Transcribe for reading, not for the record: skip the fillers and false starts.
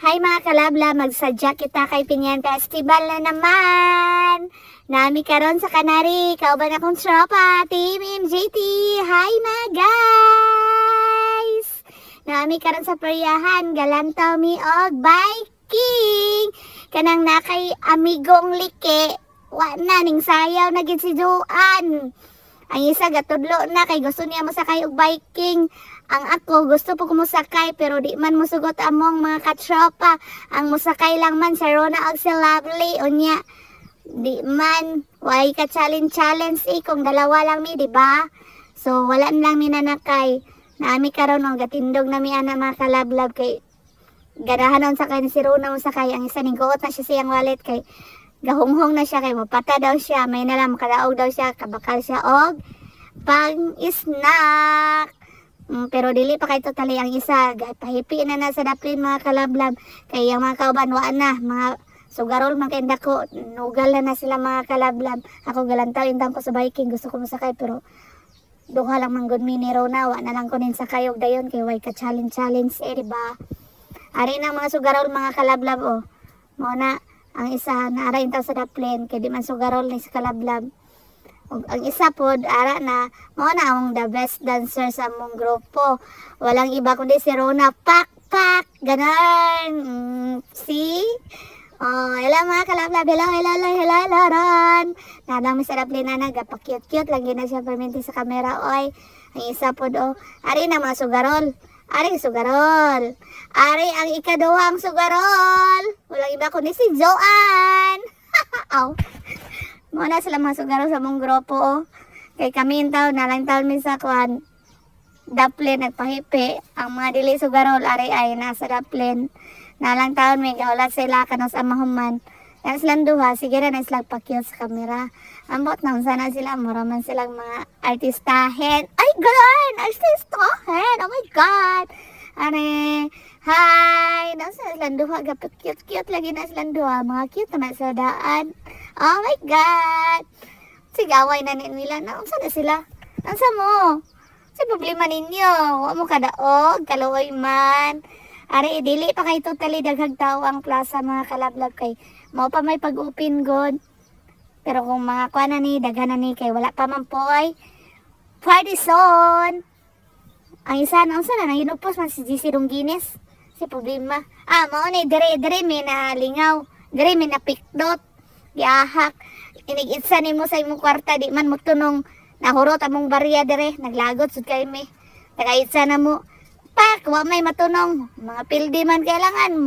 Hi mga kalabla, magsadya kita kay Pinyan Festival na naman. Nami karon sa Canary, kauban akong tropa, Team MJT. Hi mga guys! Nami karon sa peryahan, galantaw mi og biking. Kanang nakay amigong liki, wa na ning sayaw na gid si Joan. Ang isa gatudlo na kay gusto niya mosakay og biking. Ang ako gusto po kumusakay pero di man musugot among mga katropa. Ang musakay lang man sa Rona og si Lovely unya. Di man way ka challenge kung dalawa lang mi, di ba? So wala lang mi nanakay. Naami karon og gatindog na mi ana mga kalablab kay ganahanon sa kay si Rona musakay. Ang isa ning guot na siya siyang wallet kay gahunghong na siya kay mapata daw siya, may nalang makadaog daw siya, kabakal siya og pang-snack. Pero dili pa kay totally ang isa, pahipi na sa daplin mga kalablab kay ang mga kauban wa na, mga sugarol man kay dako, nugal na sila mga kalablab. Ako galantaw indang ko sa biking, gusto ko masakay pero duha lang man gud mi ni Rona, wa na lang ko nin sakay og dayon kay way ka challenge di ba? Ari na mga sugarol mga kalablab mo na ang isa naara intaw sa daplin kay di man sugarol ni sa kalablab. Og ang isa pod ara na mo na ang the best dancer sa among grupo. Walang iba kundi si Rona. Pak ganon. See? Hello mga kalablab, hello Ron. Nanang sa daplin na nagapakyut-cute lagi na siya perminti sa kamera oy. Ang isa pod ari na mga sugarol. Ari sugarol. Ari ang ikaduhang sugarol. Walang iba kundi si Joan. Aw. Muna sila mga sugarol sa mong grupo. Kay kami yung taon, nalang taon min sa kuhan. Daplin, nagpahipi. Ang mga dili sugarol, ari ay nasa daplin. Nalang taon, may gaulat sila kanos amahuman. Yan silang duha, sige na silang pakyut sa kamera. Ambot na sana sila, muraman silang mga artistahin. Ay, ganon! Artistahin! Oh my God! Are, hi! Nasa silang duha, gapit cute lagi na silang duha. Mga cute naman sa daan. Oh my God! Sigaway na nila. Naunsa na sila? Naunsa mo? Sa problema ninyo. Huwag mo kadaog, kaluoy man. Are, dili pa kay totally daghag tao ang plaza mga kalablab kay mao pa may pag-upin god. Pero kung mga kuha na ni, daghan na ni kay wala pa man po ay party son. Ang isa na unsa na hinupos man si GC Rungines. Si problema. Mao ni dire may nalingaw. Dire may napikdot. Gihahak. Inig-itsa nimo sa imong kwarta di man mo tunong nahurot among barya dire. Naglagot sud kay mi. Tagaitsa na mo. Pak, wa may matunong. Mga pildi man kailangan mo.